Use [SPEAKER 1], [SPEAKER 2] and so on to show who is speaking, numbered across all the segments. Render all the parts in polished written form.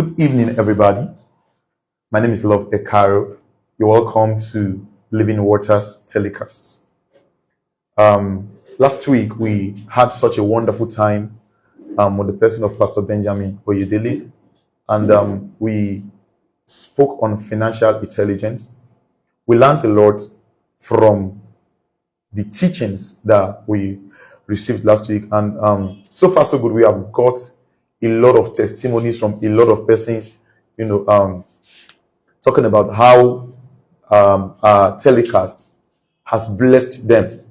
[SPEAKER 1] Good evening, everybody. My name is Love Ekaro. You're welcome to Living Waters telecast. Last week, we had such a wonderful time with the person of Pastor Benjamin Oyedele, and we spoke on financial intelligence. We learned a lot from the teachings that we received last week, and so far so good. We have got a lot of testimonies from a lot of persons, talking about how our telecast has blessed them.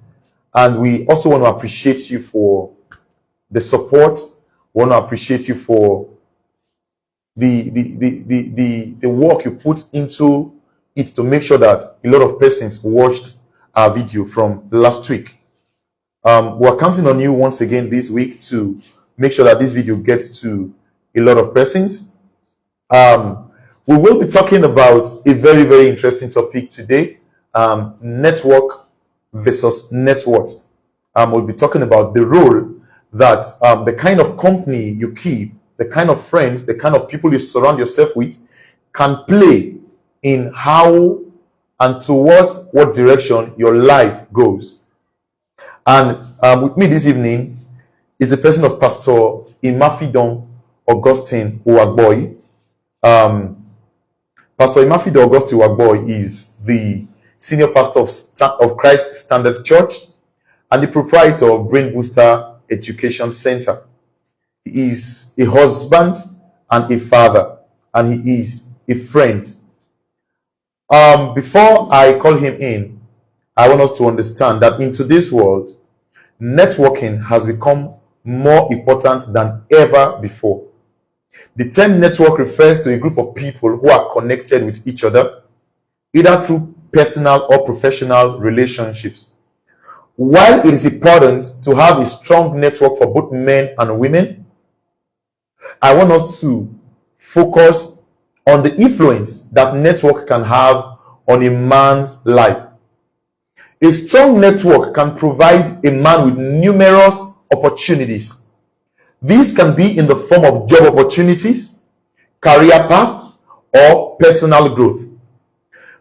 [SPEAKER 1] And we also want to appreciate you for the support. We want to appreciate you for the work you put into it to make sure that a lot of persons watched our video from last week. We're counting on you once again this week to make sure that this video gets to a lot of persons. We will be talking about a very, very interesting topic today, network versus net worth. We'll be talking about the role that the kind of company you keep, the kind of friends, the kind of people you surround yourself with can play in how and towards what direction your life goes. And with me this evening is the person of Pastor Imafidon Augustine Uwagboy. Pastor Imafidon Augustine Uwagboy is the senior pastor of Christ Standard Church and the proprietor of Brain Booster Education Center. He is a husband and a father, and he is a friend. Before I call him in, I want us to understand that in today's world, networking has become more important than ever before. The term network refers to a group of people who are connected with each other, either through personal or professional relationships. While it is important to have a strong network for both men and women, I want us to focus on the influence that network can have on a man's life. A strong network can provide a man with numerous opportunities. These can be in the form of job opportunities, career path, or personal growth.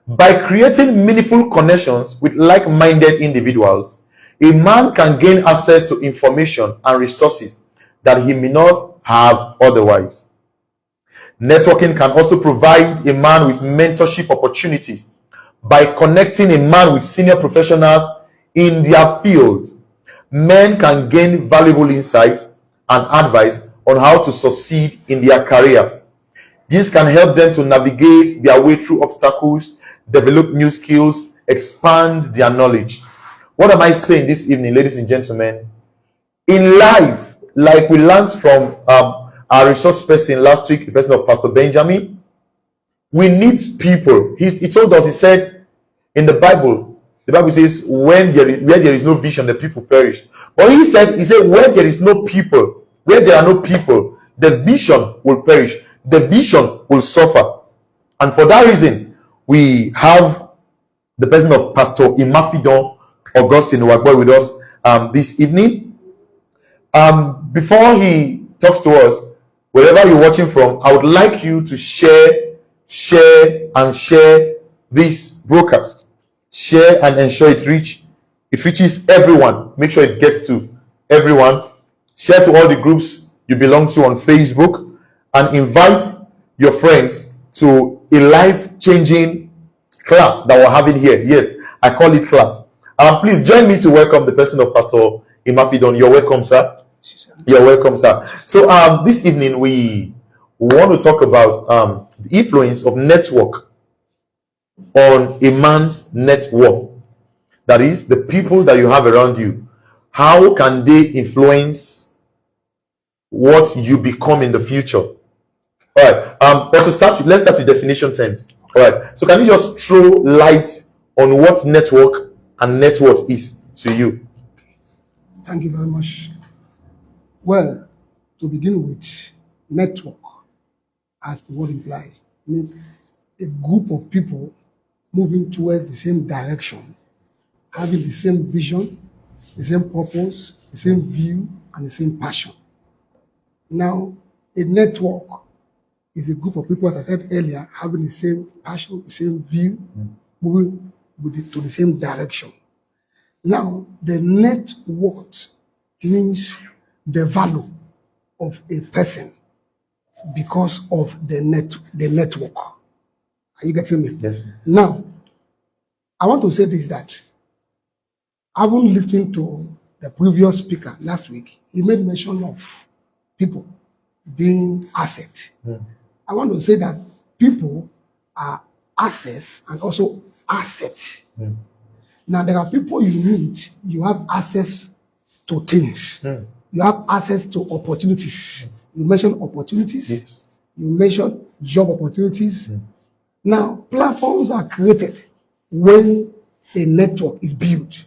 [SPEAKER 1] By creating meaningful connections with like-minded individuals, a man can gain access to information and resources that he may not have otherwise. Networking can also provide a man with mentorship opportunities. By connecting a man with senior professionals in their field, men can gain valuable insights and advice on how to succeed in their careers. This can help them to navigate their way through obstacles, develop new skills, expand their knowledge. What am I saying this evening, ladies and gentlemen? In life, like we learned from our resource person last week, the person of Pastor Benjamin, we need people. He told us, he said, in the Bible says, where there is no vision, the people perish. But he said, where there is no people, where there are no people, the vision will perish. The vision will suffer. And for that reason, we have the person of Pastor Imafidon Augustine Uwagboy with us this evening. Before he talks to us, wherever you're watching from, I would like you to share this broadcast. Share and ensure it reaches everyone. Make sure it gets to everyone. Share to all the groups you belong to on Facebook, and invite your friends to a life-changing class that we're having here. Yes, I call it class. Please join me to welcome the person of Pastor Imafidon. You're welcome, sir. You're welcome, sir. So this evening we want to talk about the influence of network on a man's net worth. That is, the people that you have around you. How can they influence what you become in the future? All right. But to start with, let's start with definition terms. All right. So can you just throw light on what network and net worth is to you?
[SPEAKER 2] Thank you very much. Well, to begin with, network, as the word implies, means a group of people moving towards the same direction, having the same vision, the same purpose, the same view, and the same passion. Now, a network is a group of people, as I said earlier, having the same passion, the same view, moving to the same direction. Now, the net worth means the value of a person because of the network. Are you getting me?
[SPEAKER 1] Yes.
[SPEAKER 2] Now, I want to say this, that having listened to the previous speaker last week, he made mention of people being asset. I want to say that people are assets and also asset. Now, there are people you meet, you have access to things. You have access to opportunities. You mentioned opportunities.
[SPEAKER 1] Yes.
[SPEAKER 2] You mentioned job opportunities. Now, platforms are created when a network is built.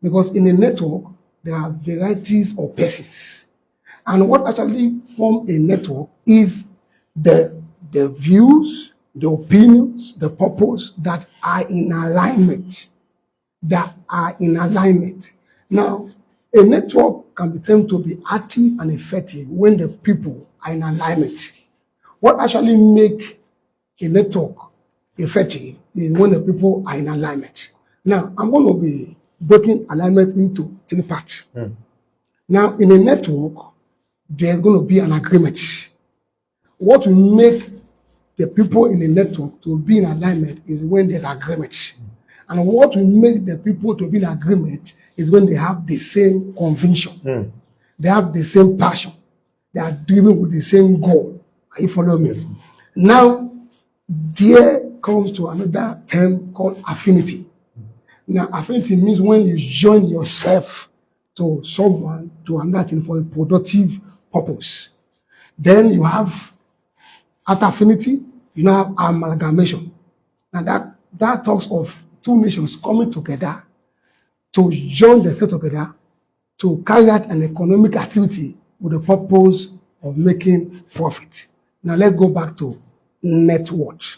[SPEAKER 2] Because in a network, there are varieties of persons. And what actually form a network is the views, the opinions, the purpose that are in alignment. Now, a network can be termed to be active and effective when the people are in alignment. What actually make a network effective is when the people are in alignment. Now, I'm going to be breaking alignment into 3 parts. Now, in a network, there's going to be an agreement. What will make the people in the network to be in alignment is when there's agreement. And what will make the people to be in agreement is when they have the same conviction. They have the same passion. They are driven with the same goal. Are you following me? Now, there comes to another term called affinity. Now, affinity means when you join yourself to someone, to another thing for a productive purpose. Then you have, at affinity, you now have amalgamation. And that talks of 2 nations coming together to join themselves together to carry out an economic activity with the purpose of making profit. Now, let's go back to net worth.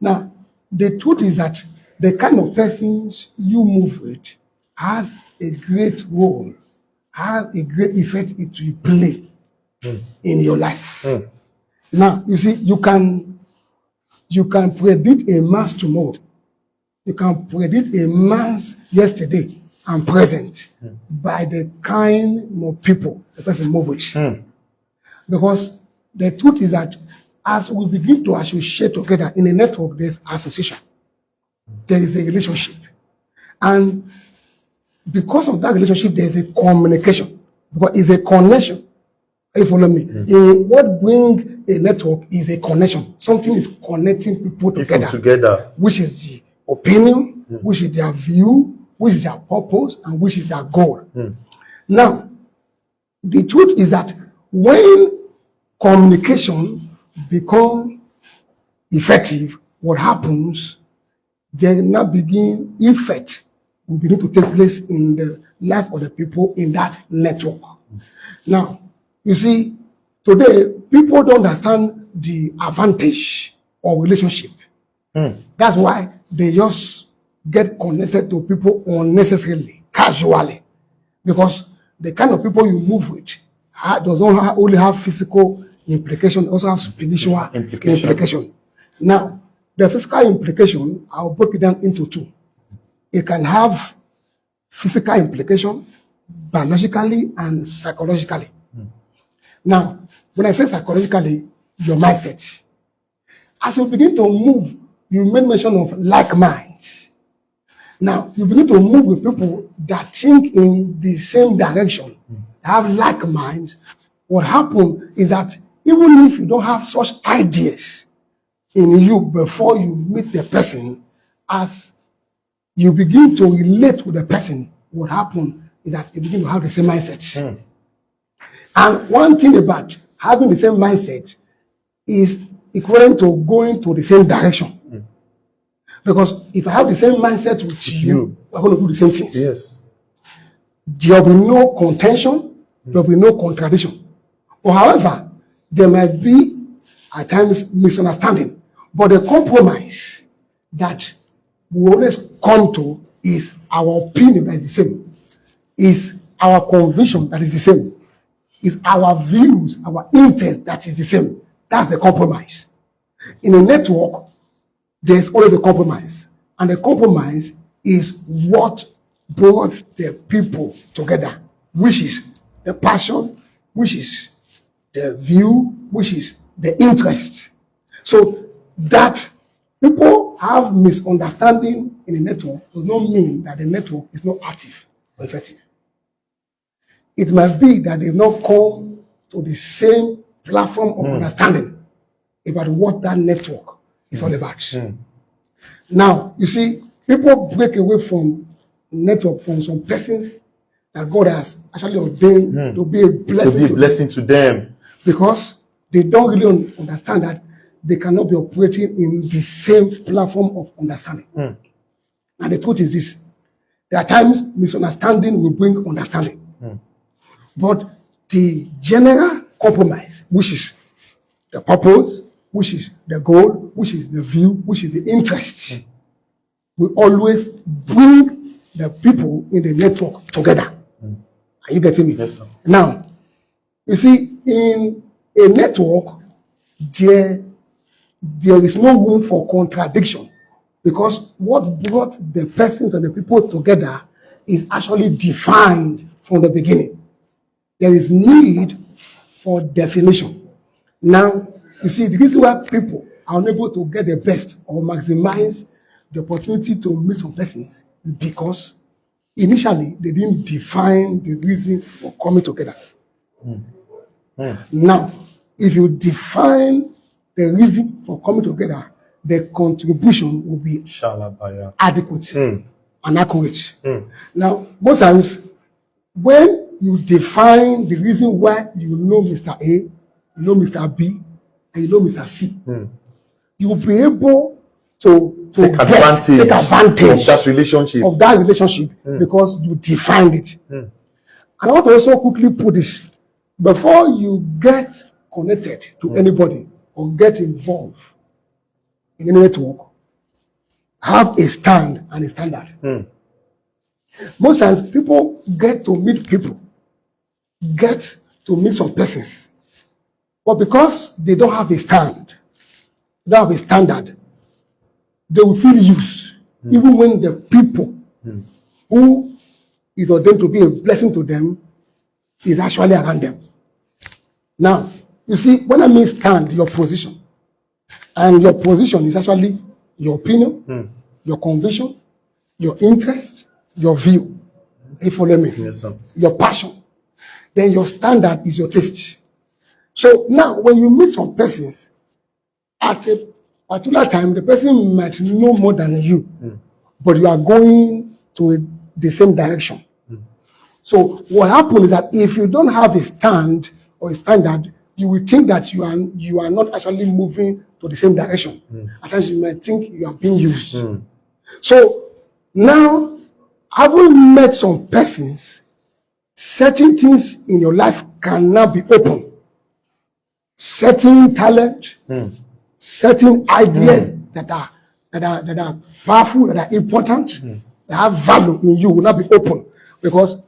[SPEAKER 2] Now, the truth is that the kind of persons you move with has a great role, has a great effect it will play in your life. Now, you see, you can predict a man's tomorrow. You can predict a man's yesterday and present by the kind of people the person moves with. Because the truth is that as we begin to associate together in a network, there's association. There is a relationship. And because of that relationship, there's a communication. But it's a connection. Are you follow me? What brings a network is a connection. Something is connecting people together. Which is the opinion, which is their view, which is their purpose, and which is their goal. Now, the truth is that when communication becomes effective, what happens, then now begin effect will begin to take place in the life of the people in that network. Now, you see, today people don't understand the advantage of relationship. That's why they just get connected to people unnecessarily, casually, because the kind of people you move with does not only have physical implication, also have spiritual implication. Now, the physical implication, I'll break it down into 2. It can have physical implication, biologically and psychologically. Now, when I say psychologically, your mindset. As you begin to move, you made mention of like minds. Now, you begin to move with people that think in the same direction, have like minds. What happens is that even if you don't have such ideas in you before you meet the person, as you begin to relate with the person, what happens is that you begin to have the same mindset. And one thing about having the same mindset is equivalent to going to the same direction. Because if I have the same mindset with you, we're going to do the same things.
[SPEAKER 1] Yes.
[SPEAKER 2] There will be no contention, there will be no contradiction. Or however, there might be at times misunderstanding. But the compromise that we always come to is our opinion that is the same, is our conviction that is the same, is our views, our interest that is the same. That's the compromise. In a network, there's always a compromise. And the compromise is what brought the people together, which is the passion, which is the view, which is the interest. So that people have misunderstanding in a network does not mean that the network is not active or effective. It might be that they've not come to the same platform of understanding about what that network is all about. Now, you see, people break away from network from some persons that God has actually ordained to be a blessing
[SPEAKER 1] to them.
[SPEAKER 2] Because they don't really understand that they cannot be operating in the same platform of understanding. And the truth is this: there are times misunderstanding will bring understanding. But the general compromise, which is the purpose, which is the goal, which is the view, which is the interest, will always bring the people in the network together. Are you getting me?
[SPEAKER 1] Yes, sir.
[SPEAKER 2] Now, you see, in a network, there is no room for contradiction, because what brought the persons and the people together is actually defined from the beginning. There is need for definition. Now, you see, the reason why people are unable to get the best or maximize the opportunity to meet some persons is because initially they didn't define the reason for coming together. Now, if you define the reason for coming together, the contribution will be adequate and accurate. Now, most times, when you define the reason why you know Mr. A, you know Mr. B, and you know Mr. C, you will be able to take advantage
[SPEAKER 1] of that relationship,
[SPEAKER 2] because you defined it. And I want to also quickly put this: before you get connected to anybody or get involved in any network, have a stand and a standard. Most times people get to meet people, get to meet some persons, but because they don't have a stand, they don't have a standard, they will feel used, even when the people who is ordained to be a blessing to them is actually around them. Now, you see, when I mean stand, your position, and your position is actually your opinion, your conviction, your interest, your view. You follow me?
[SPEAKER 1] Yes, sir.
[SPEAKER 2] Your passion. Then your standard is your taste. So now, when you meet some persons, at a particular time, the person might know more than you, but you are going to the same direction. So what happens is that if you don't have a stand or a standard, you will think that you are not actually moving to the same direction. At times you might think you are being used. So now, having met some persons, certain things in your life can now be open. Certain talent, certain ideas that are powerful, that are important, that have value in you will not be open. Because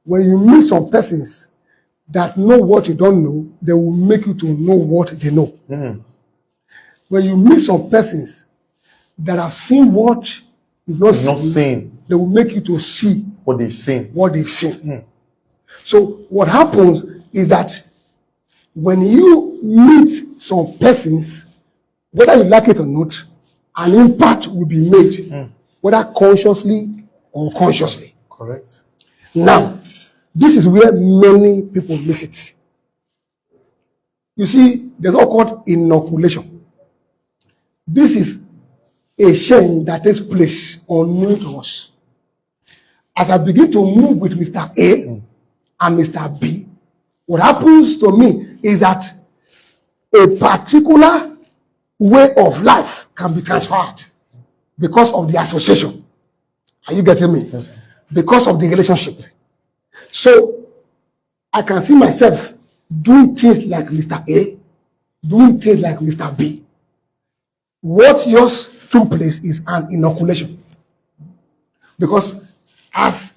[SPEAKER 2] when you meet some persons that know what you don't know, they will make you to know what they know. When you meet some persons that have seen what you've not seen, they will make you to see
[SPEAKER 1] what they've seen.
[SPEAKER 2] So what happens is that when you meet some persons, whether you like it or not, an impact will be made, whether consciously or unconsciously.
[SPEAKER 1] Correct.
[SPEAKER 2] Now, this is where many people miss it. You see, there's what called inoculation. This is a change that takes place unknown to us. As I begin to move with Mr. A and Mr. B, what happens to me is that a particular way of life can be transferred because of the association. Are you getting me?
[SPEAKER 1] Yes, sir.
[SPEAKER 2] Because of the relationship. So I can see myself doing things like Mr. A, doing things like Mr. B. What yours took place is an inoculation. Because as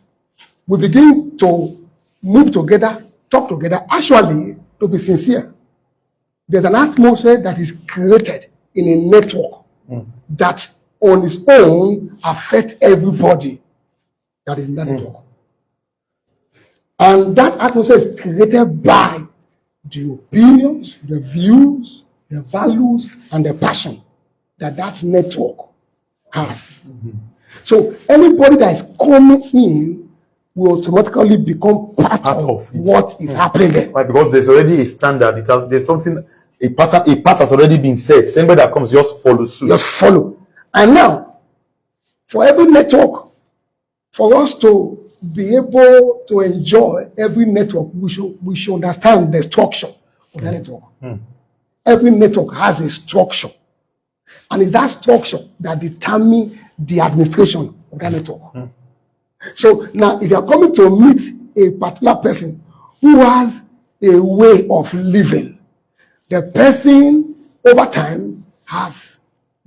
[SPEAKER 2] we begin to move together, talk together, actually, to be sincere, there's an atmosphere that is created in a network that on its own affects everybody that is in that network. And that atmosphere is created by the opinions, the views, the values, and the passion that that network has. So anybody that is coming in will automatically become part of
[SPEAKER 1] it.
[SPEAKER 2] what is happening there.
[SPEAKER 1] Right, because there's already a standard. There's something, a part has already been set. So anybody that comes just follow suit.
[SPEAKER 2] Just follow. And now, for every network, for us to be able to enjoy every network, we should understand the structure of the network. Every network has a structure. And it's that structure that determines the administration of that network. So now, if you are coming to meet a particular person who has a way of living, the person over time has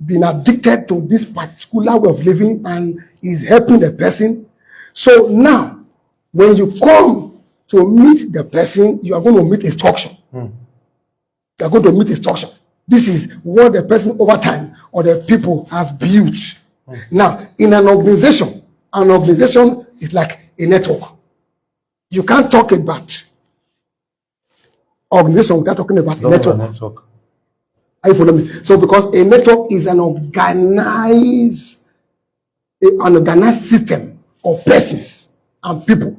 [SPEAKER 2] been addicted to this particular way of living and is helping the person. So now, when you come to meet the person, you are going to meet a structure. You are going to meet a structure. This is what the person over time or the people has built. Now, in an organization is like a network. You can't talk about organization without talking about a network. Are you following me? So, because a network is an organized system of persons and people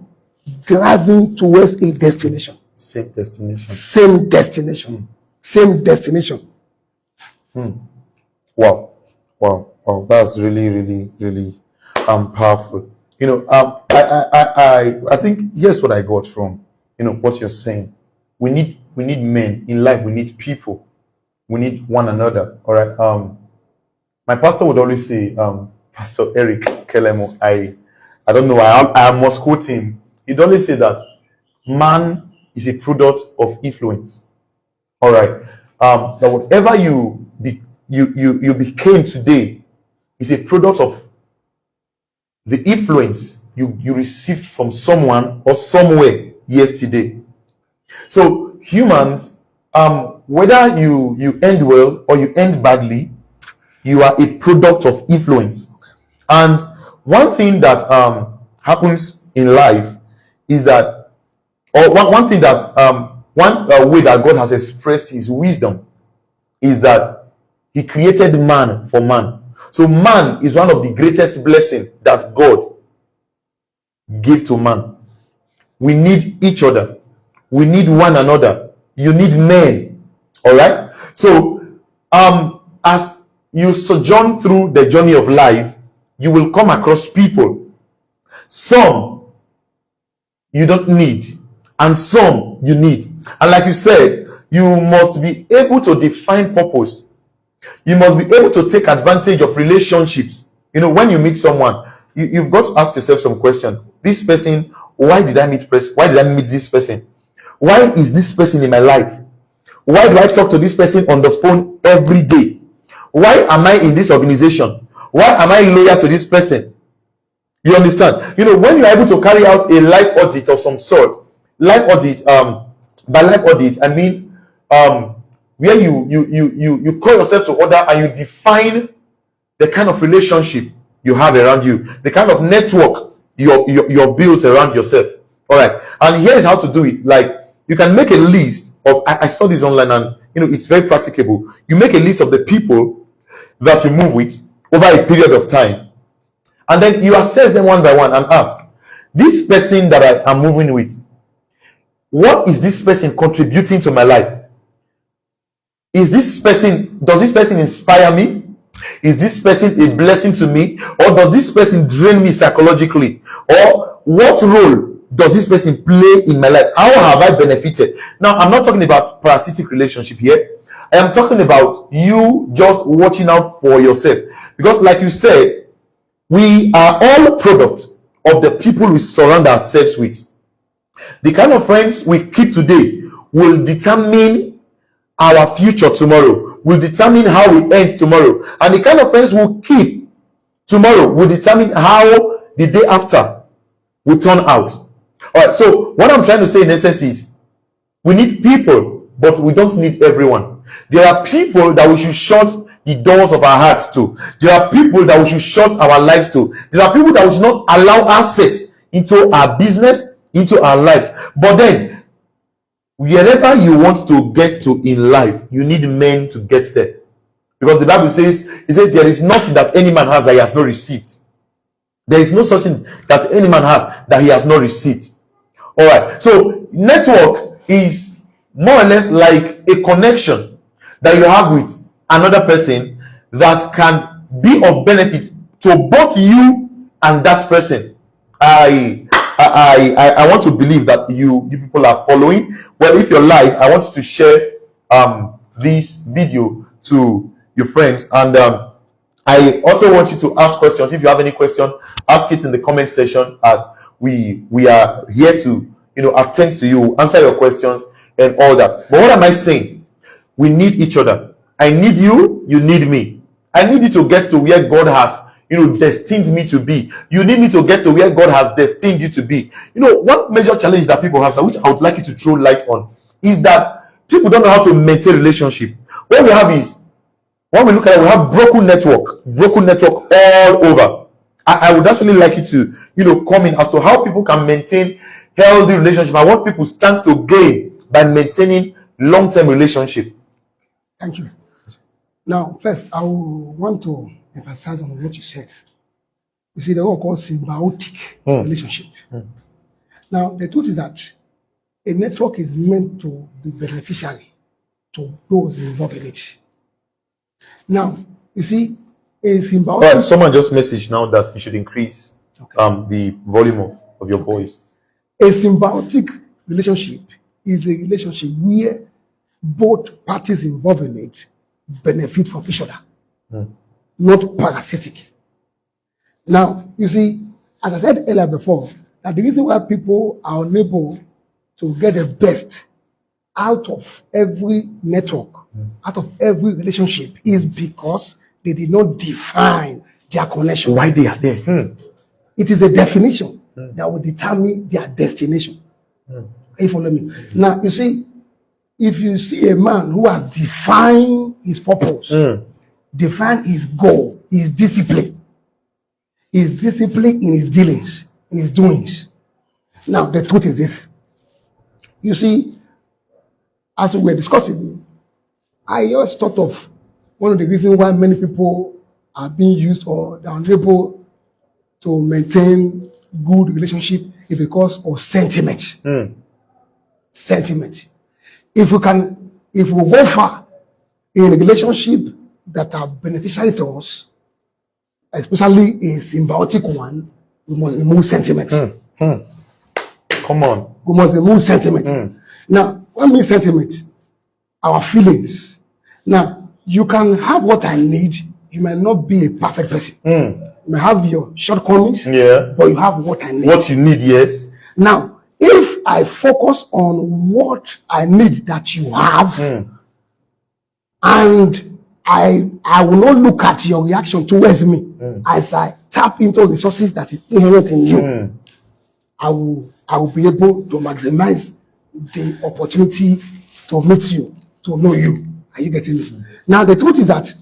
[SPEAKER 2] driving towards a destination.
[SPEAKER 1] Same destination.
[SPEAKER 2] Same destination. Same destination.
[SPEAKER 1] Wow. That's really, really, really powerful. I think here's what I got from what you're saying. We need men in life. We need people. We need one another. All right. My pastor would always say, Pastor Eric Kelemo, I don't know, I must quote him. He'd always say that man is a product of influence. All right. That whatever you became today is a product of the influence you received from someone or somewhere yesterday. So humans, whether you end well or you end badly, you are a product of influence. And one thing that happens in life is that, or one thing that one way that God has expressed his wisdom is that he created man for man. So man is one of the greatest blessings that God gave to man. We need each other. We need one another. You need men. All right. So as you sojourn through the journey of life, you will come across people. Some you don't need, and some you need. And like you said, you must be able to define purpose. You must be able to take advantage of relationships. When you meet someone, you've got to ask yourself some question. This person, why did I meet this person? Why is this person in my life? Why do I talk to this person on the phone every day? Why am I in this organization? Why am I loyal to this person? You understand? When you're able to carry out a life audit of some sort, by life audit, I mean where you call yourself to order and you define the kind of relationship you have around you, the kind of network you're built around yourself. All right. And here's how to do it. Like, you can make a list of, I saw this online and it's very practicable. You make a list of the people that you move with over a period of time. And then you assess them one by one and ask, this person that I am moving with, what is this person contributing to my life? Does this person inspire me? Is this person a blessing to me? Or does this person drain me psychologically? Or what role does this person play in my life? How have I benefited? Now, I'm not talking about parasitic relationship here. I am talking about you just watching out for yourself. Because like you said, we are all products of the people we surround ourselves with. The kind of friends we keep today will determine our future tomorrow, will determine how we end tomorrow. And the kind of friends we'll keep tomorrow will determine how the day after will turn out. All right, so what I'm trying to say in essence is we need people, but we don't need everyone. There are people that we should shut the doors of our hearts to. There are people that we should shut our lives to. There are people that we should not allow access into our business, into our lives. But then, wherever you want to get to in life, you need men to get there. Because the Bible says, it says, there is nothing that any man has that he has not received. There is no such thing that any man has that he has not received. All right. So network is more or less like a connection that you have with another person that can be of benefit to both you and that person. I want to believe that you people are following. Well, if you're live, I want you to share this video to your friends, and I also want you to ask questions. If you have any question, ask it in the comment section, as we are here to attend to you, answer your questions and all that. But what am I saying? We need each other. I need you, you need me. I need you to get to where God has destined me to be. You need me to get to where God has destined you to be. One major challenge that people have, which I would like you to throw light on, is that people don't know how to maintain relationship. What we have is, when we look at it, we have broken network all over. I would actually like you to come in as to how people can maintain healthy relationship and what people stand to gain by maintaining long-term relationship.
[SPEAKER 2] Thank you. Now, first, I want to emphasize on what you said. You see, the word called symbiotic relationship. Now, the truth is that a network is meant to be beneficial to those involved in it. Now, you see, a symbiotic...
[SPEAKER 1] someone just messaged now that you should increase the volume of your voice.
[SPEAKER 2] A symbiotic relationship is a relationship where both parties involved in it benefit from each other, not parasitic. Now, you see, as I said earlier before, that the reason why people are unable to get the best out of every network, out of every relationship, is because they did not define their connection.
[SPEAKER 1] Why they are there?
[SPEAKER 2] It is a definition that will determine their destination. Are you following me? Now, you see, if you see a man who has defined his purpose, defined his goal, his discipline in his dealings, in his doings. Now, the truth is this. You see, as we were discussing, I just thought of one of the reasons why many people are being used or they are unable to maintain good relationship is because of sentiment. Sentiment. If we go far in a relationship that are beneficial to us, especially a symbiotic one, we must remove sentiment.
[SPEAKER 1] Come on.
[SPEAKER 2] We must remove sentiment. Now, what means sentiment? Our feelings. Now, you can have what I need. You might not be a perfect person. You may have your shortcomings, but you have what I need.
[SPEAKER 1] What you need, yes.
[SPEAKER 2] Now, if I focus on what I need that you have, and I will not look at your reaction towards me as I tap into resources that is inherent in you, I will be able to maximize the opportunity to meet you, to know you. Are you getting me? Now, the truth is that,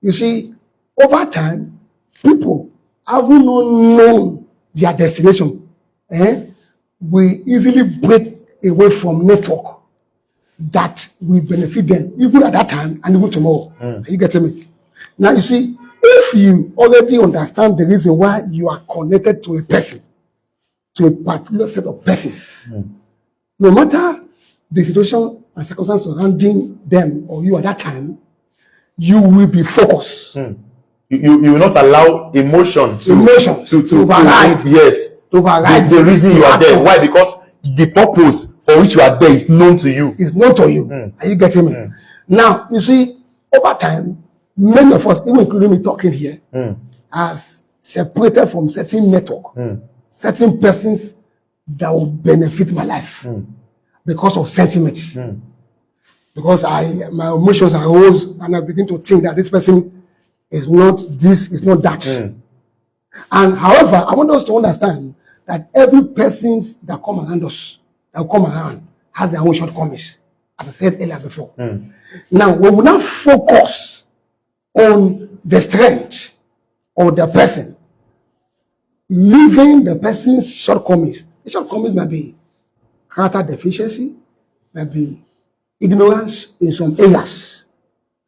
[SPEAKER 2] you see, over time, people having not known their destination, we easily break away from network that will benefit them, even at that time and even tomorrow. Are you getting me? Now, you see, if you already understand the reason why you are connected to a person, to a particular set of persons, no matter the situation and circumstance surrounding them or you at that time, you will be focused.
[SPEAKER 1] You will not allow emotion to
[SPEAKER 2] override.
[SPEAKER 1] Yes.
[SPEAKER 2] To override
[SPEAKER 1] the reason you are there. Why? Because the purpose for which you are there is known to you.
[SPEAKER 2] It's known to you. Are you getting me? Now, you see, over time, many of us, even including me talking here, has separated from certain network, certain persons that will benefit my life because of sentiment. Because my emotions arose and I begin to think that this person is not this, is not that. And however, I want us to understand that every person that come around us, that come around, has their own shortcomings, as I said earlier before. Now, we will not focus on the strength of the person, leaving the person's shortcomings. The shortcomings might be character deficiency, might be ignorance in some areas.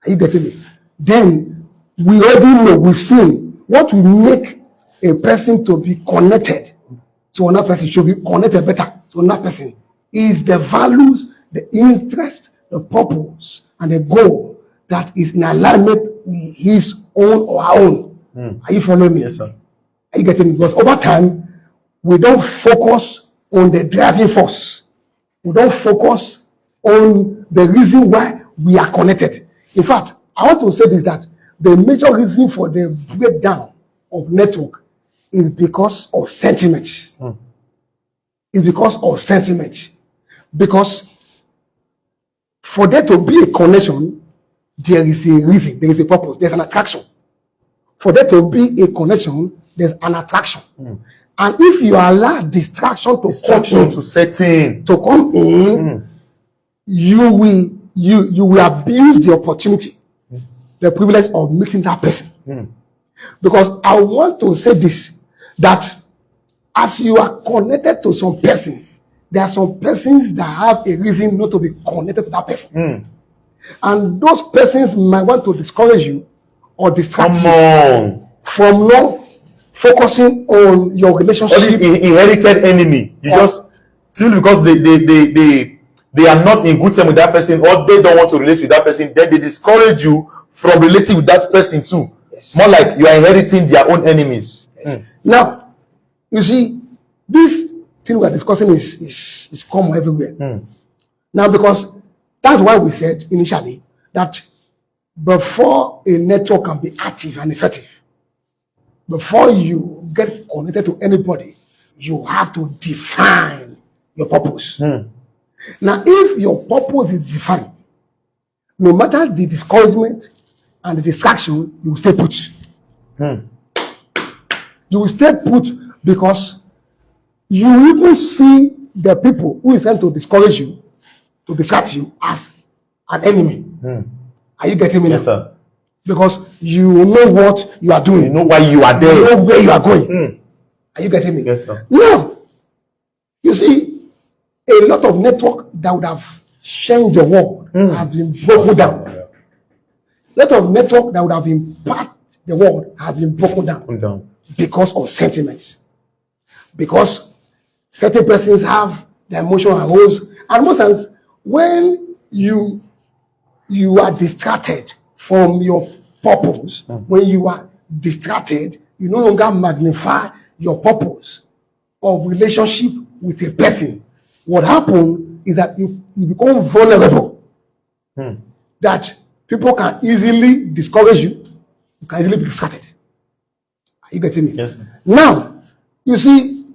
[SPEAKER 2] Are you getting it? Then we already know, we've seen what will make a person to be connected to another person, should be connected better to another person, is the values, the interest, the purpose, and the goal that is in alignment with his own or her own. Are you following me?
[SPEAKER 1] Yes, sir.
[SPEAKER 2] Are you getting it? Because over time, we don't focus on the driving force. We don't focus on the reason why we are connected. In fact, I want to say this, that the major reason for the breakdown of network is because of sentiment. It's because of sentiment. Because for there to be a connection, there is a reason, there is a purpose, there's an attraction. For there to be a connection, there's an attraction. And if you allow distraction to come in, you will abuse the opportunity, the privilege of meeting that person. Because I want to say this, that as you are connected to some persons, there are some persons that have a reason not to be connected to that person. And those persons might want to discourage you or distract you from not focusing on your relationship.
[SPEAKER 1] All this inherited enemy, you just simply because they are not in good terms with that person, or they don't want to relate with that person, then they discourage you from relating with that person too.
[SPEAKER 2] Yes.
[SPEAKER 1] More like you are inheriting their own enemies.
[SPEAKER 2] Yes. Now, you see, this thing we are discussing is common everywhere. Now, because that's why we said initially that before a network can be active and effective, before you get connected to anybody, you have to define your purpose. Now, if your purpose is defined, no matter the discouragement and the distraction, you will stay put. You will stay put, because you even see the people who is trying to discourage you, to distract you, as an enemy. Are you getting me now?
[SPEAKER 1] Yes, sir.
[SPEAKER 2] Because you know what you are doing.
[SPEAKER 1] You know why you are there.
[SPEAKER 2] You know where you are going. Are you getting me?
[SPEAKER 1] Yes, sir.
[SPEAKER 2] Now, you see, a lot of network that would have changed the world have been broken down. A lot of network that would have impacted the world have been broken down because of sentiments. Because certain persons have the emotional aroused, and most times when you are distracted from your purpose, when you are distracted, you no longer magnify your purpose of relationship with a person. What happens is that you become vulnerable. That people can easily discourage you. You can easily be distracted. Are you getting me?
[SPEAKER 1] Yes, sir.
[SPEAKER 2] Now, you see,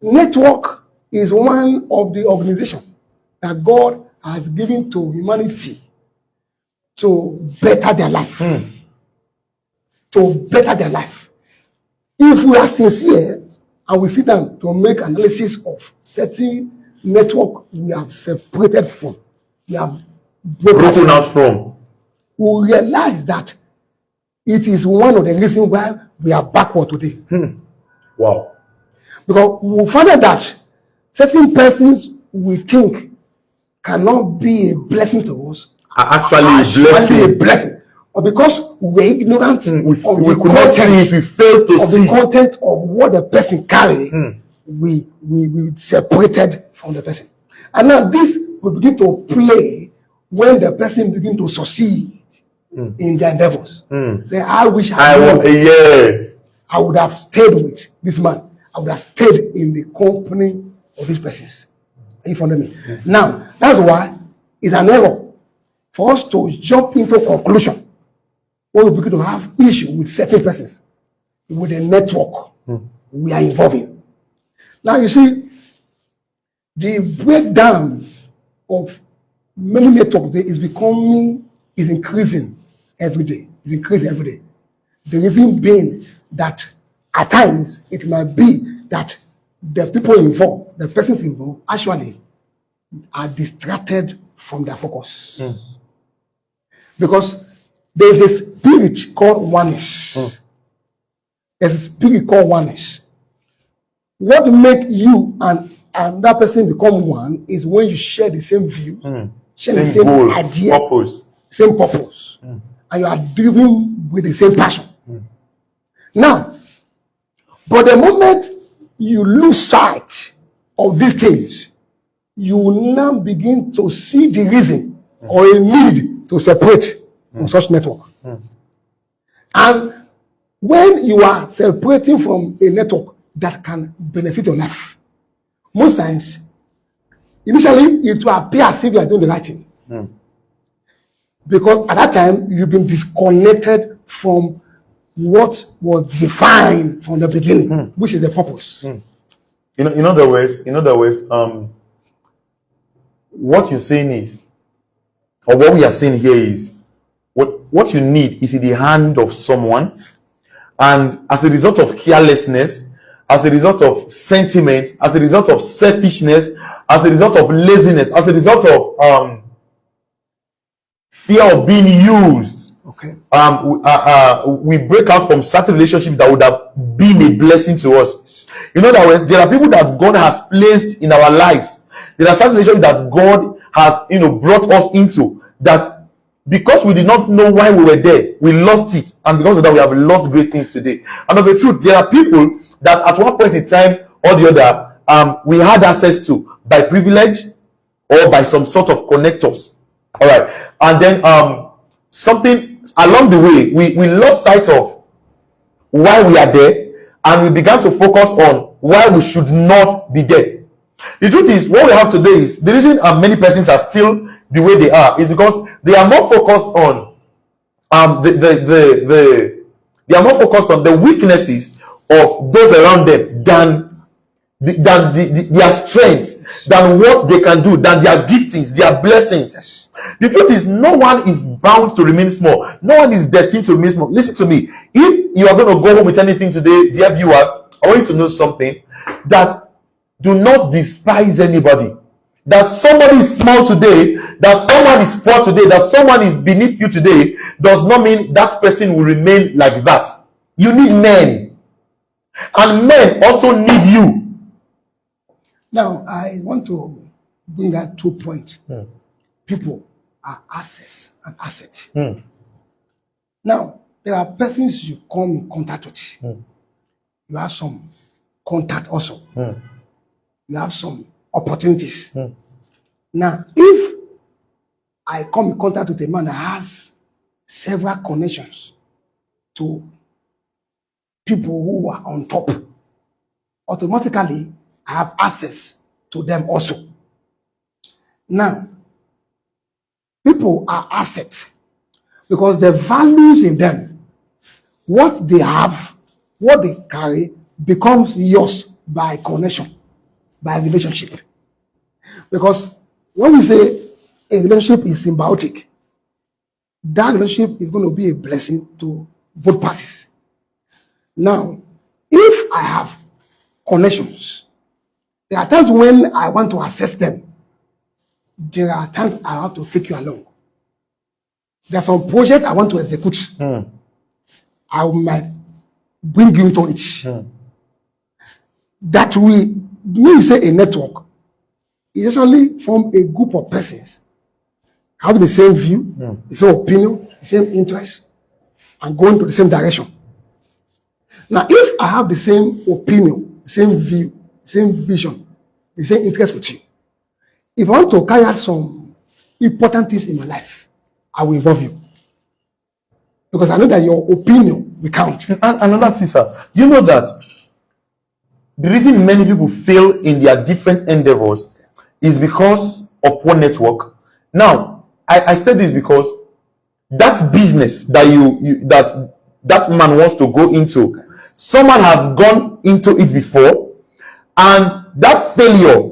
[SPEAKER 2] network is one of the organizations that God has given to humanity to better their life. To better their life. If we are sincere and we sit down to make analysis of certain network we have separated from, we have broken
[SPEAKER 1] out from,
[SPEAKER 2] we realize that it is one of the reasons why we are backward today.
[SPEAKER 1] Wow.
[SPEAKER 2] Because we find out that certain persons we think cannot be a blessing to us
[SPEAKER 1] are actually
[SPEAKER 2] a blessing. But because we're ignorant
[SPEAKER 1] we could not see it, we failed to see
[SPEAKER 2] the content of what the person carry, we separated from the person. And now this will begin to play when the person begin to succeed in their endeavors. Say, I wish I would have stayed with this man. I would have stayed in the company of these persons. Are you following me? Now, that's why it's an error for us to jump into conclusion when we begin to have issue with certain persons, with the network we are involving. Now, you see, the breakdown of many networks is increasing every day. It's increasing every day. The reason being that at times it might be that the people involved, the persons involved, actually are distracted from their focus. Because there is a spirit called oneness. There's a spirit called oneness. What make you and that person become one is when you share the same view, share the same
[SPEAKER 1] goal,
[SPEAKER 2] idea,
[SPEAKER 1] purpose.
[SPEAKER 2] same purpose, and you are driven with the same passion. Now, but the moment you lose sight of these things, you will now begin to see the reason or a need to separate from such network. And when you are separating from a network that can benefit your life, most times, initially, it will appear as if you are doing the right thing. Because at that time, you've been disconnected from what was defined from the beginning, which is the purpose.
[SPEAKER 1] In other words, what you're saying is, or what we are saying here is, what you need is in the hand of someone, and as a result of carelessness, as a result of sentiment, as a result of selfishness, as a result of laziness, as a result of fear of being used, we break out from certain relationships that would have been a blessing to us. In other words, there are people that God has placed in our lives. There are certain relationships that God has, brought us into, that because we did not know why we were there, we lost it, and because of that, we have lost great things today. And of the truth, there are people that at one point in time or the other, we had access to by privilege or by some sort of connectors. All right, and then something along the way, we lost sight of why we are there, and we began to focus on why we should not be there. The truth is, what we have today is the reason many persons are still the way they are is because they are more focused on they are more focused on the weaknesses of those around them than their strengths, than what they can do, than their giftings, their blessings. The truth is, no one is bound to remain small. No one is destined to remain small. Listen to me. If you are going to go home with anything today, dear viewers, I want you to know something, that do not despise anybody. That somebody is small today, that someone is poor today, that someone is beneath you today, does not mean that person will remain like that. You need men, and men also need you.
[SPEAKER 2] Now, I want to bring out 2 points. People are assets and assets. Now, there are persons you come in contact with. You have some contact also. You have some opportunities. Now, if I come in contact with a man that has several connections to people who are on top, automatically I have access to them also. Now, people are assets because the values in them, what they have, what they carry, becomes yours by connection, by relationship. Because when we say a relationship is symbiotic, that relationship is going to be a blessing to both parties. Now, if I have connections, there are times when I want to assess them. There are times I have to take you along. There are some projects I want to execute. I might bring you into it. That when you say a network, it actually from a group of persons having the same view, the same opinion, the same interest, and going to the same direction. Now, if I have the same opinion, same view, same vision, the same interest with you, if I want to carry out some important things in my life, I will involve you. Because I know that your opinion will count.
[SPEAKER 1] And another thing, sir, you know that the reason many people fail in their different endeavors is because of one network. Now, I said this because that business that that man wants to go into, someone has gone into it before, and that failure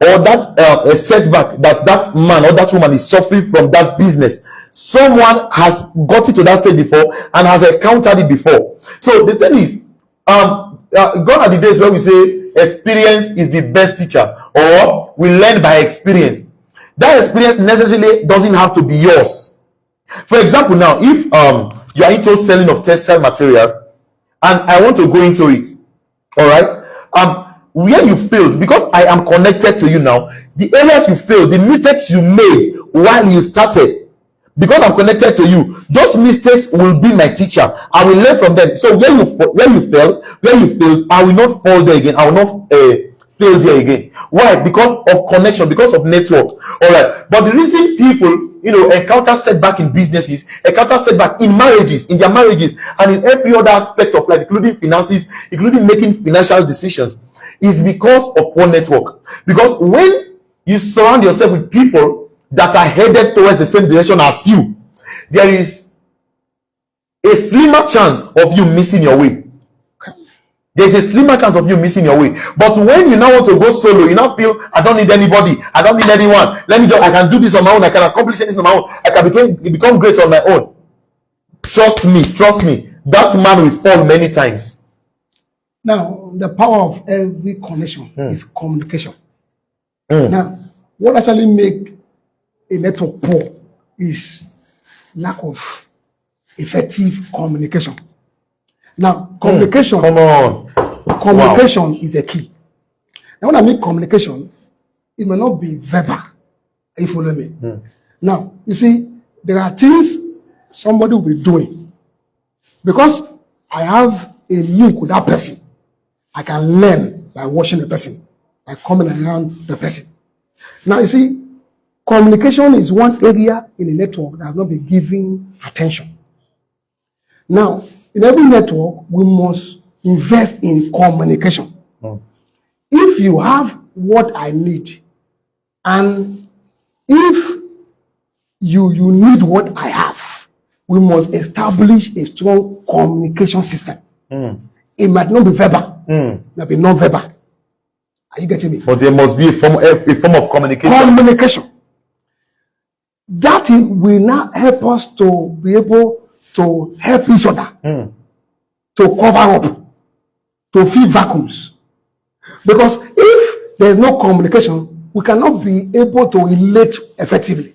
[SPEAKER 1] or that a setback that man or that woman is suffering from that business, someone has got it to that stage before and has encountered it before. So the thing is, gone are the days where we say experience is the best teacher, or we learn by experience. That experience necessarily doesn't have to be yours. For example, now if you are into selling of textile materials and I want to go into it, all right, where you failed, because I am connected to you now, the areas you failed, the mistakes you made while you started, because I'm connected to you, those mistakes will be my teacher. I will learn from them. So where you failed, I will not fall there again. I will not fail there again. Why? Because of connection, because of network. All right. But the reason people, encounter setback in businesses, encounter setback in marriages, in their marriages, and in every other aspect of life, including finances, including making financial decisions, is because of poor network. Because when you surround yourself with people that are headed towards the same direction as you, there is a slimmer chance of you missing your way. There's a slimmer chance of you missing your way. But when you now want to go solo, you now feel, I don't need anybody, I don't need anyone. Let me go, I can do this on my own, I can accomplish this on my own, I can become great on my own. Trust me, that man will fall many times.
[SPEAKER 2] Now, the power of every connection is communication. Now, what actually make a network poor is lack of effective communication. Now, communication.
[SPEAKER 1] Come on.
[SPEAKER 2] Communication is the key. Now, when I mean communication, it may not be verbal. You follow me? Now, you see, there are things somebody will be doing. Because I have a link with that person, I can learn by watching the person, by coming around the person. Now, you see, communication is one area in a network that has not been given attention. Now, in every network, we must invest in communication. If you have what I need, and if you need what I have, we must establish a strong communication system. It might not be verbal, it might be non-verbal. Are you getting me?
[SPEAKER 1] But there must be a form of communication.
[SPEAKER 2] Communication. That will now help us to be able to help each other, to cover up, to fill vacuums. Because if there is no communication, we cannot be able to relate effectively.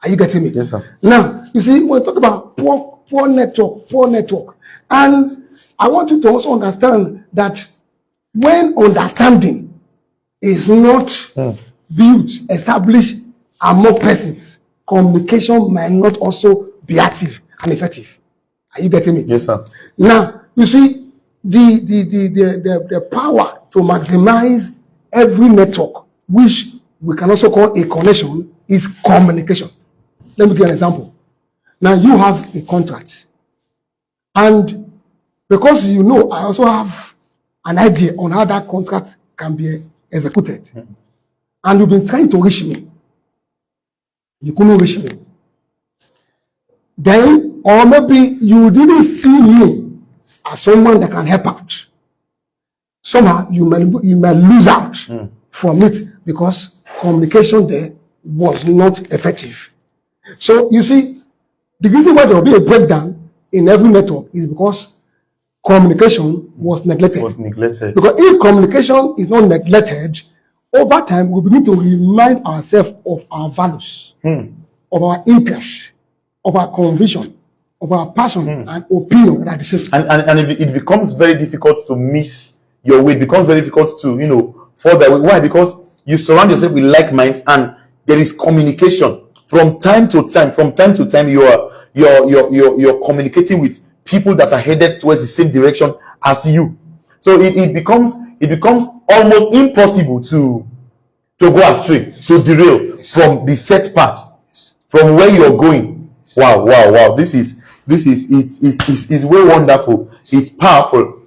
[SPEAKER 2] Are you getting me?
[SPEAKER 1] Yes, sir.
[SPEAKER 2] Now, you see, when we talk about poor network, and I want you to also understand that when understanding is not built, established among persons, communication might not also be active and effective. Are you getting me?
[SPEAKER 1] Yes, sir.
[SPEAKER 2] Now, you see, the power to maximize every network, which we can also call a connection, is communication. Let me give you an example. Now, you have a contract, and because I also have an idea on how that contract can be executed, and you've been trying to reach me, you couldn't reach me. Then, or maybe you didn't see me as someone that can help out. Somehow you may lose out from it because communication there was not effective. So you see, the reason why there will be a breakdown in every network is because communication was neglected. Because if communication is not neglected, over time we begin to remind ourselves of our values, of our interests, of our conviction, of our passion and opinion at the same time.
[SPEAKER 1] And it becomes very difficult to miss your way. It becomes very difficult to fall that way. Why? Because you surround yourself with like minds, and there is communication from time to time. You're communicating with people that are headed towards the same direction as you. So it becomes almost impossible to go astray, to derail from the set path, from where you're going. Wow. This is way wonderful. It's powerful.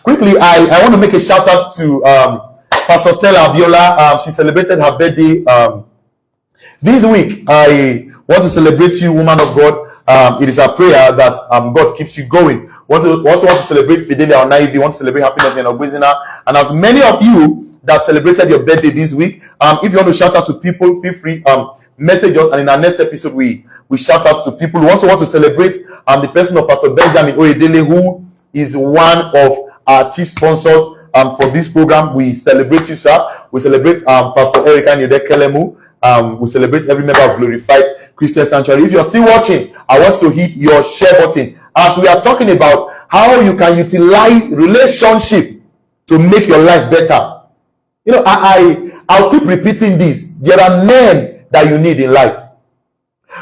[SPEAKER 1] Quickly, I want to make a shout out to Pastor Stella Abiola. She celebrated her birthday this week. I want to celebrate you, woman of God. It is our prayer that God keeps you going. Also want to celebrate Fidelia Onaivi. We want to celebrate Happiness and Ogwezina. And as many of you that celebrated your birthday this week, if you want to shout out to people, feel free. Message us, and in our next episode we shout out to people. We also want to celebrate the person of Pastor Benjamin Oyedele, who is one of our chief sponsors for this program. We celebrate you, sir. We celebrate Pastor Erica Nyode Kelemu. We celebrate every member of Glorified Christian Sanctuary. If you're still watching, I want to hit your share button as we are talking about how you can utilize relationship to make your life better. You know, I'll keep repeating this. There are men that you need in life,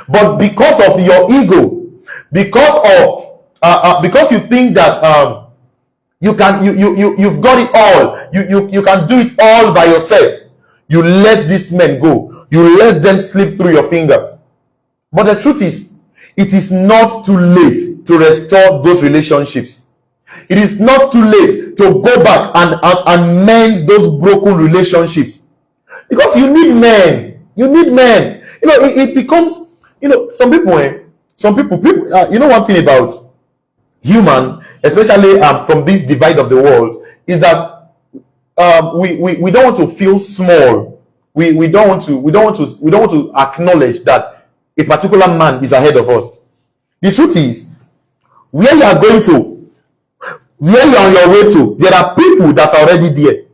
[SPEAKER 1] but because of your ego, because you think that you've got it all, you can do it all by yourself, you let these men go, you let them slip through your fingers. But the truth is, it is not too late to restore those relationships. It is not too late to go back and mend those broken relationships, because you need men. You need men. You know, it becomes, you know, some people, you know, one thing about human, especially from this divide of the world, is that we don't want to feel small. We don't want to acknowledge that a particular man is ahead of us. The truth is, where you are going to, where you are on your way to, there are people that are already there.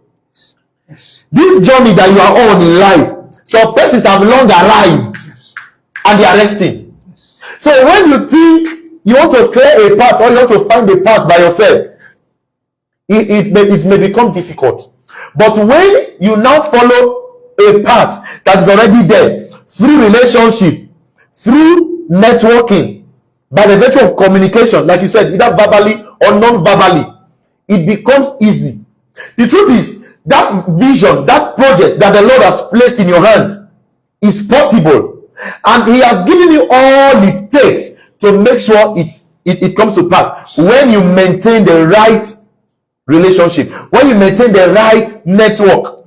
[SPEAKER 1] This journey that you are on in life, some persons have long arrived and they are resting. So when you think you want to clear a path or you want to find a path by yourself, it may become difficult. But when you now follow a path that is already there, through relationship, through networking, by the virtue of communication, like you said, either verbally or non-verbally, it becomes easy. The truth is, that vision, that project that the Lord has placed in your hands is possible, and He has given you all it takes to make sure it comes to pass when you maintain the right relationship, when you maintain the right network.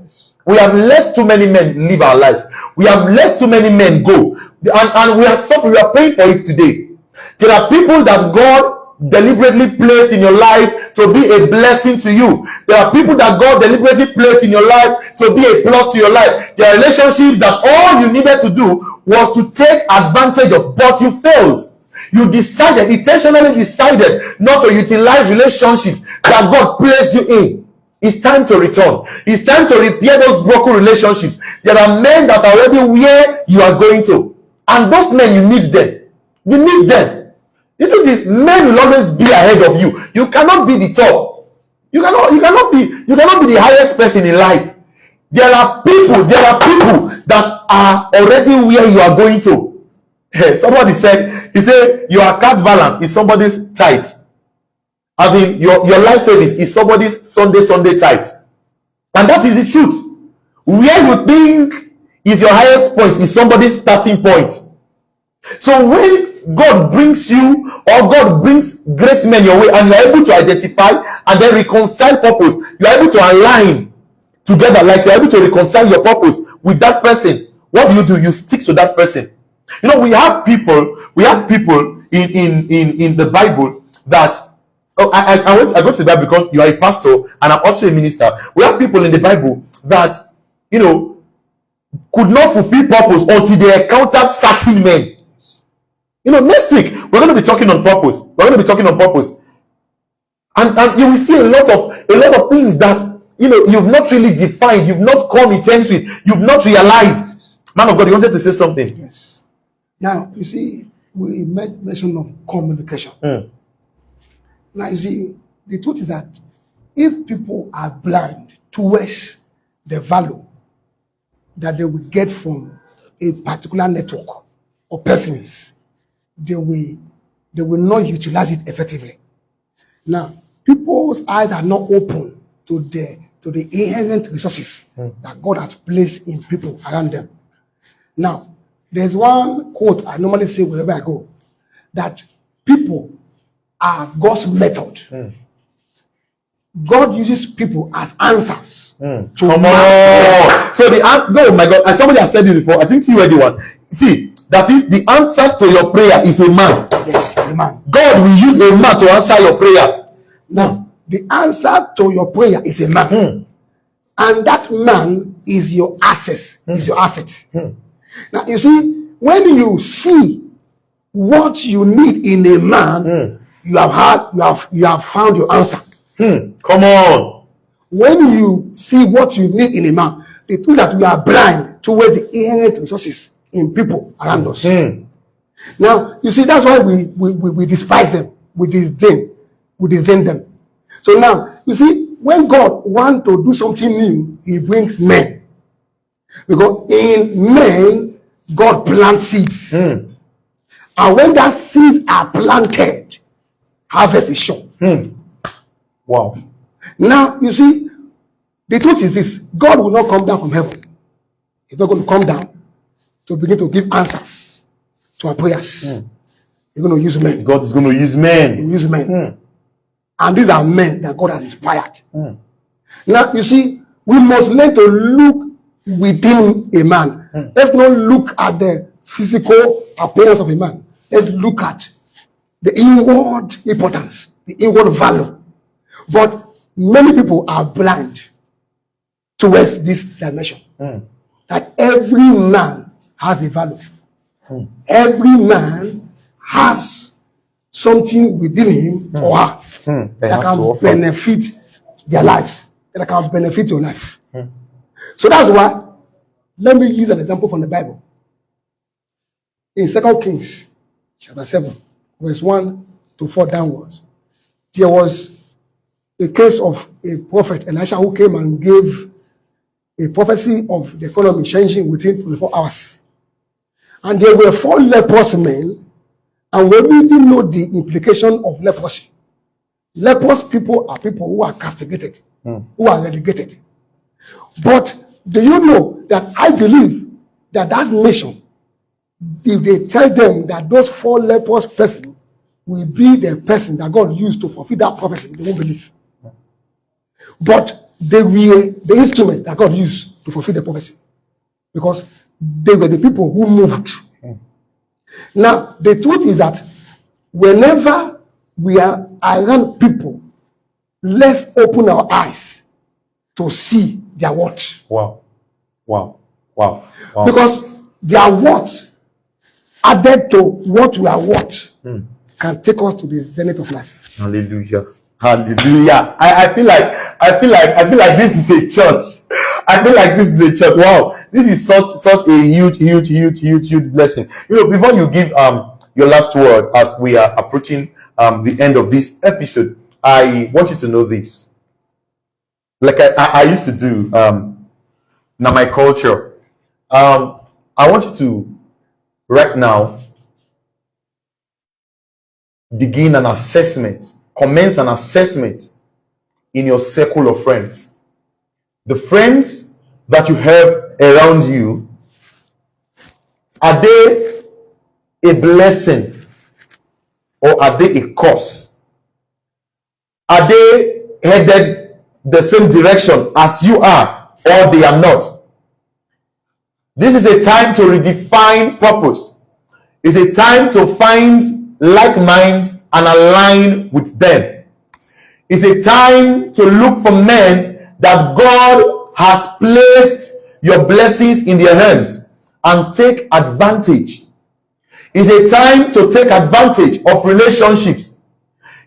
[SPEAKER 1] We have let too many men live our lives. We have let too many men go, and we are suffering. We are paying for it today. There are people that God deliberately placed in your life to be a blessing to you. There are people that God deliberately placed in your life to be a plus to your life. There are relationships that all you needed to do was to take advantage of, but you failed. You intentionally decided not to utilize relationships that God placed you in. It's time to return. It's time to repair those broken relationships. There are men that are already where you are going to, and those men, you need them. You need them. You know, these men will always be ahead of you. You cannot be the top. You cannot be the highest person in life. There are people that are already where you are going to. Somebody said, your account balance is somebody's tithe. As in, your life service is somebody's Sunday tithe. And that is the truth. Where you think is your highest point is somebody's starting point. So when God brings you, or God brings great men your way, and you are able to identify and then reconcile purpose, you are able to align together, like you are able to reconcile your purpose with that person. What do? You stick to that person. You know, we have people in the Bible that, I go to the Bible because you are a pastor and I'm also a minister. We have people in the Bible that, you know, could not fulfill purpose until they encountered certain men. You know, next week we're going to be talking on purpose. And you will see a lot of things that, you know, you've not really defined, you've not come in terms with, you've not realized. Man of God, you wanted to say something?
[SPEAKER 2] Yes. Now, you see, we made mention of communication. Now, you see, the truth is that if people are blind towards the value that they will get from a particular network or persons, they will not utilize it effectively. Now, people's eyes are not open to the inherent resources that God has placed in people around them. Now, there's one quote I normally say wherever I go, that people are God's method. God uses people as answers.
[SPEAKER 1] Come on. So oh my God, and somebody has said it before. I think you were the one. See, that is, the answers to your prayer is a man.
[SPEAKER 2] Yes, a man.
[SPEAKER 1] God will use a man to answer your prayer.
[SPEAKER 2] Now, the answer to your prayer is a man. And that man is your access, is your asset. Now, you see, when you see what you need in a man, you have found your answer.
[SPEAKER 1] Come on.
[SPEAKER 2] When you see what you need in a man, the truth that we are blind towards the inherent resources in people around us.
[SPEAKER 1] Mm.
[SPEAKER 2] Now, you see, that's why we despise them, we disdain them. So now, you see, when God wants to do something new, he brings men. Because in men, God plants seeds.
[SPEAKER 1] Mm.
[SPEAKER 2] And when that seeds are planted, harvest is sure.
[SPEAKER 1] Mm. Wow.
[SPEAKER 2] Now, you see, the truth is this: God will not come down from heaven. He's not going to come down to begin to give answers to our prayers.
[SPEAKER 1] Mm.
[SPEAKER 2] He's going to use men.
[SPEAKER 1] God is going to use
[SPEAKER 2] He
[SPEAKER 1] men.
[SPEAKER 2] will use men.
[SPEAKER 1] Mm.
[SPEAKER 2] And these are men that God has inspired.
[SPEAKER 1] Mm.
[SPEAKER 2] Now, you see, we must learn to look within a man.
[SPEAKER 1] Mm.
[SPEAKER 2] Let's not look at the physical appearance of a man. Let's look at the inward importance, the inward value. But many people are blind towards this dimension.
[SPEAKER 1] Mm.
[SPEAKER 2] That every man has a value.
[SPEAKER 1] Mm.
[SPEAKER 2] Every man has something within him or her
[SPEAKER 1] They
[SPEAKER 2] that
[SPEAKER 1] have to
[SPEAKER 2] can
[SPEAKER 1] offer.
[SPEAKER 2] benefit their lives, that can benefit your life.
[SPEAKER 1] Mm.
[SPEAKER 2] So that's why, let me use an example from the Bible. In 2 Kings chapter 7, verse 1 to 4 downwards, there was a case of a prophet, Elisha, who came and gave a prophecy of the economy changing within 24 hours. And there were 4 leprous men, and we didn't know the implication of leprosy. Leprous people are people who are castigated, who are relegated. But do you know that I believe that that nation, if they tell them that those 4 leprous persons will be the person that God used to fulfill that prophecy, they won't believe. But they were the instrument that God used to fulfill the prophecy, because they were the people who moved. Now, the truth is that whenever we are around people, let's open our eyes to see their worth.
[SPEAKER 1] Wow. Wow. Wow. Wow.
[SPEAKER 2] Because their worth added to what we are worth can take us to the zenith of life.
[SPEAKER 1] Hallelujah. Hallelujah. I feel like this is a church. I feel like this is a church. Wow. This is such a huge blessing. You know, before you give your last word, as we are approaching the end of this episode, I want you to know this. Like I used to do now my culture. I want you to right now begin an assessment, commence an assessment in your circle of friends. The friends that you have around you, are they a blessing or are they a curse? Are they headed the same direction as you are, or they are not? This is a time to redefine purpose. It's a time to find like minds and align with them. It's a time to look for men that God has placed your blessings in their hands and take advantage. It's a time to take advantage of relationships.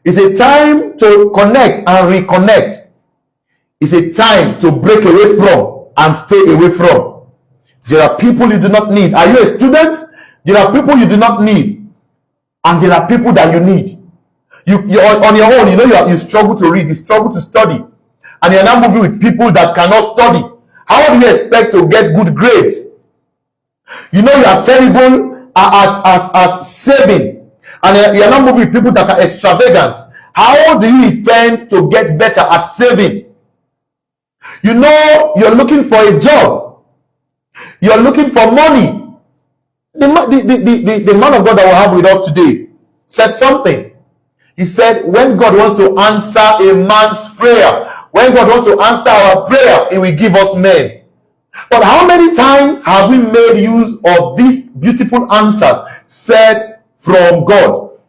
[SPEAKER 1] It's a time to connect and reconnect. It's a time to break away from and stay away from. There are people you do not need. Are you a student? There are people you do not need. And there are people that you need. You're on your own. You know you struggle to read. You struggle to study. And you're now moving with people that cannot study. How do you expect to get good grades? You know you are terrible at saving. And you're not moving with people that are extravagant. How do you intend to get better at saving? You know you're looking for a job. You're looking for money. The man of God that we have with us today said something. He said, when God wants to answer a man's prayer, when God wants to answer our prayer, He will give us men. But how many times have we made use of these beautiful answers set from God?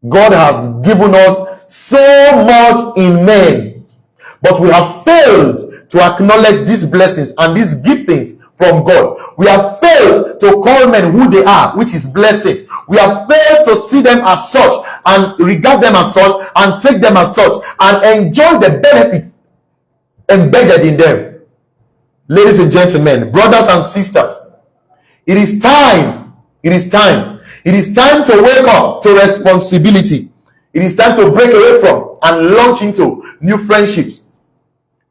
[SPEAKER 1] God has given us so much in men, but we have failed to acknowledge these blessings and these giftings from God. We have failed to call men who they are, which is blessing. We have failed to see them as such and regard them as such and take them as such and enjoy the benefits embedded in them. Ladies and gentlemen, brothers and sisters, It is time. It is time. It is time to wake up to responsibility. It is time to break away from and launch into new friendships.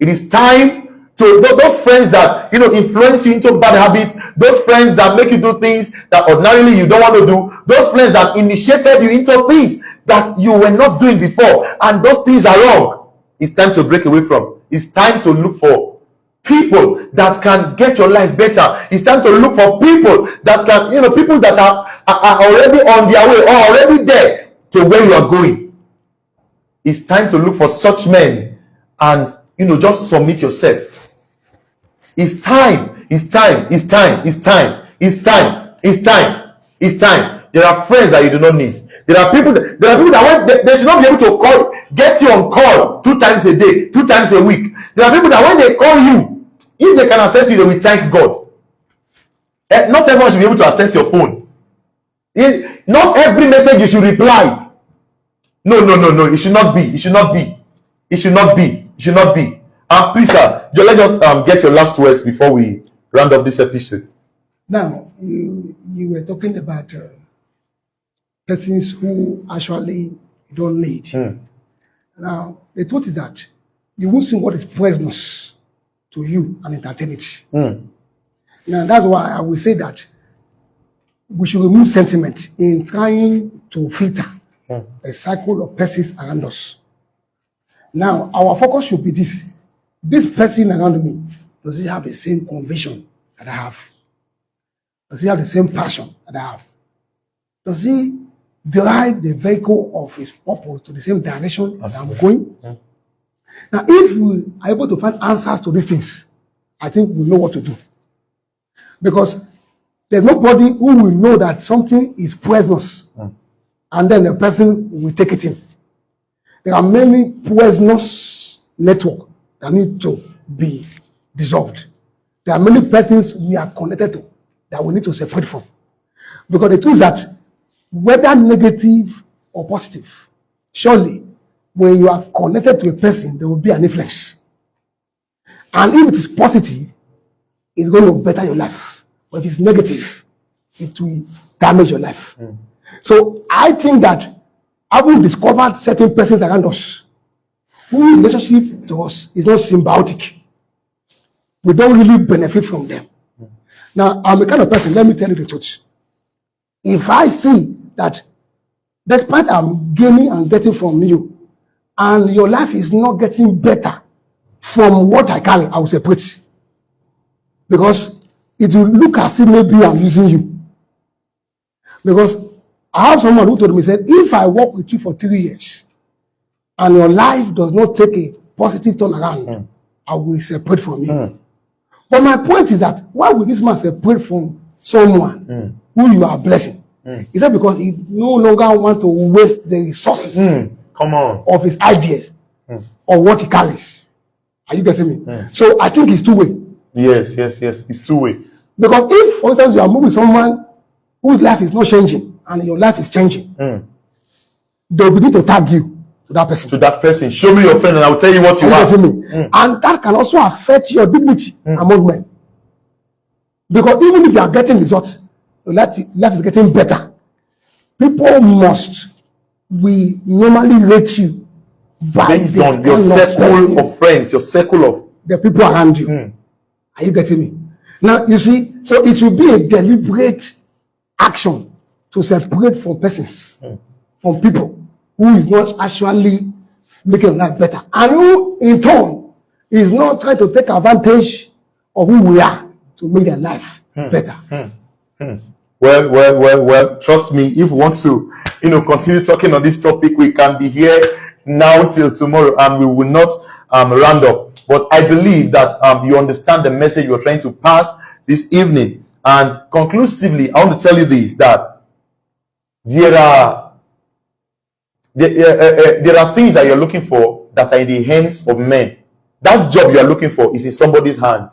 [SPEAKER 1] It is time to those friends that influence you into bad habits, those friends that make you do things that ordinarily you don't want to do, those friends that initiated you into things that you were not doing before, and those things are wrong. It's time to break away from. It's time to look for people that can get your life better. It's time to look for people that can, people that are already on their way or already there to where you are going. It's time to look for such men and just submit yourself. It's time. It's time. It's time. It's time. It's time. It's time. It's time. There are friends that you do not need. There are people that they should not be able to get you on call 2 times a day, 2 times a week. There are people that when they call you, if they can access you, they will thank God. Not everyone should be able to access your phone. Not every message you should reply. No. It should not be. It should not be. It should not be. It should not be. Please, sir, let us get your last words before we round up this episode.
[SPEAKER 2] Now, you were talking about persons who actually don't need. Now, the truth is that you won't see what is poisonous to you and entertain it. Now, that's why I will say that we should remove sentiment in trying to filter a cycle of persons around us. Now, our focus should be this. This person around me, does he have the same conviction that I have? Does he have the same passion that I have? Does he drive the vehicle of his purpose to the same direction as I'm going? Now, if we are able to find answers to these things, I think we know what to do. Because there's nobody who will know that something is poisonous and then the person will take it in. There are many poisonous networks that need to be dissolved. There are many persons we are connected to that we need to separate from. Because the truth is that whether negative or positive, surely when you are connected to a person, there will be an influence. And if it is positive, it's going to better your life. But if it's negative, it will damage your life. So I think that having discovered certain persons around us whose relationship to us is not symbiotic, we don't really benefit from them. Now, I'm a kind of person, let me tell you the truth. If I see that despite I'm gaining and getting from you, and your life is not getting better from what I carry, I will separate. Because it will look as if maybe I'm using you. Because I have someone who told me, said, if I work with you for 3 years, and your life does not take a positive turn around, I will separate from you. But my point is that why would this man separate from someone who you are blessing? Is that because he no longer wants to waste the resources of his ideas or what he carries? Are you getting me? So I think it's two-way.
[SPEAKER 1] Yes. It's two-way.
[SPEAKER 2] Because if, for instance, you are moving with someone whose life is not changing and your life is changing, they'll begin to tag you to that person. Show me your friend and I will tell you what you want. And that can also affect your dignity among men. Because even if you are getting results, your life is getting better. People we normally rate you by
[SPEAKER 1] based on your circle of friends, your circle of
[SPEAKER 2] the people around you. Are you getting me? Now, you see, so it will be a deliberate action to separate from persons, from people who is not actually making life better, and who in turn is not trying to take advantage of who we are to make their life better.
[SPEAKER 1] Well, trust me, if we want to continue talking on this topic, we can be here now till tomorrow and we will not round up. But I believe that you understand the message we're trying to pass this evening. And conclusively, I want to tell you this, that there are things that you're looking for that are in the hands of men. That job you're looking for is in somebody's hand.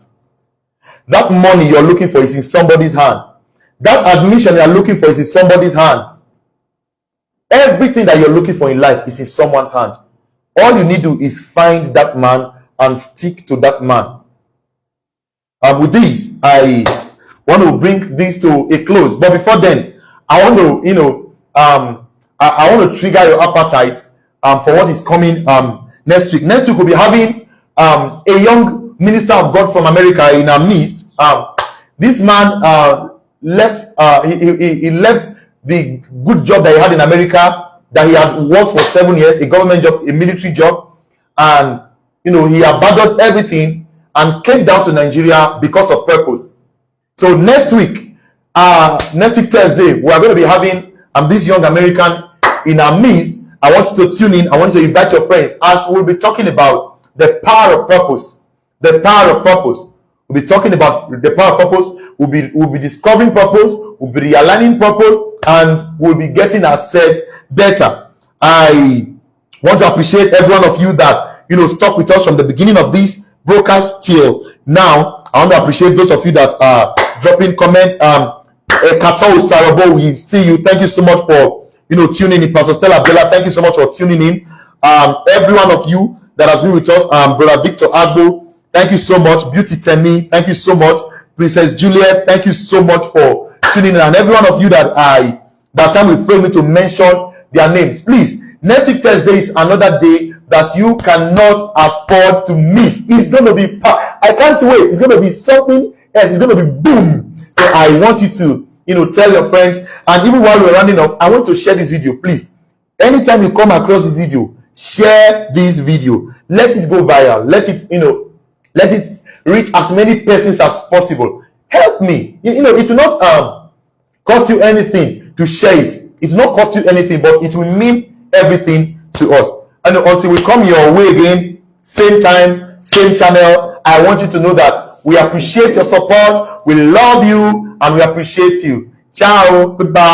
[SPEAKER 1] That money you're looking for is in somebody's hand. That admission you're looking for is in somebody's hand. Everything that you're looking for in life is in someone's hand. All you need to do is find that man and stick to that man. And with this, I want to bring this to a close. But before then, I want to, I want to trigger your appetite for what is coming next week. Next week we'll be having a young minister of God from America in our midst. This man left. He left the good job that he had in America, that he had worked for 7 years, a government job, a military job, and he abandoned everything and came down to Nigeria because of purpose. So next week Thursday, we are going to be having this young American in our midst. I want you to tune in. I want you to invite your friends, as we'll be talking about the power of purpose. The power of purpose. We'll be talking about the power of purpose. We'll be discovering purpose. We'll be realigning purpose, and we'll be getting ourselves better. I want to appreciate every one of you that stuck with us from the beginning of this broadcast till now. I want to appreciate those of you that are dropping comments. Kato Sarabo, we see you. Thank you so much for tuning in. Pastor Stella Bella, thank you so much for tuning in. Every one of you that has been with us, Brother Victor Agbo, thank you so much. Beauty Temi, thank you so much. Princess Juliet, thank you so much for tuning in. And every one of you that time will fail me to mention their names. Please, next week Thursday is another day that you cannot afford to miss. It's going to be, I can't wait. It's going to be something else. It's going to be boom. So I want you to, tell your friends. And even while we're running up, I want to share this video, please. Anytime you come across this video, share this video. Let it go viral. Let it reach as many persons as possible. Help me. It will not cost you anything to share it. It will not cost you anything, but it will mean everything to us. And until we come your way again, same time, same channel, I want you to know that we appreciate your support, we love you, and we appreciate you. Ciao, goodbye.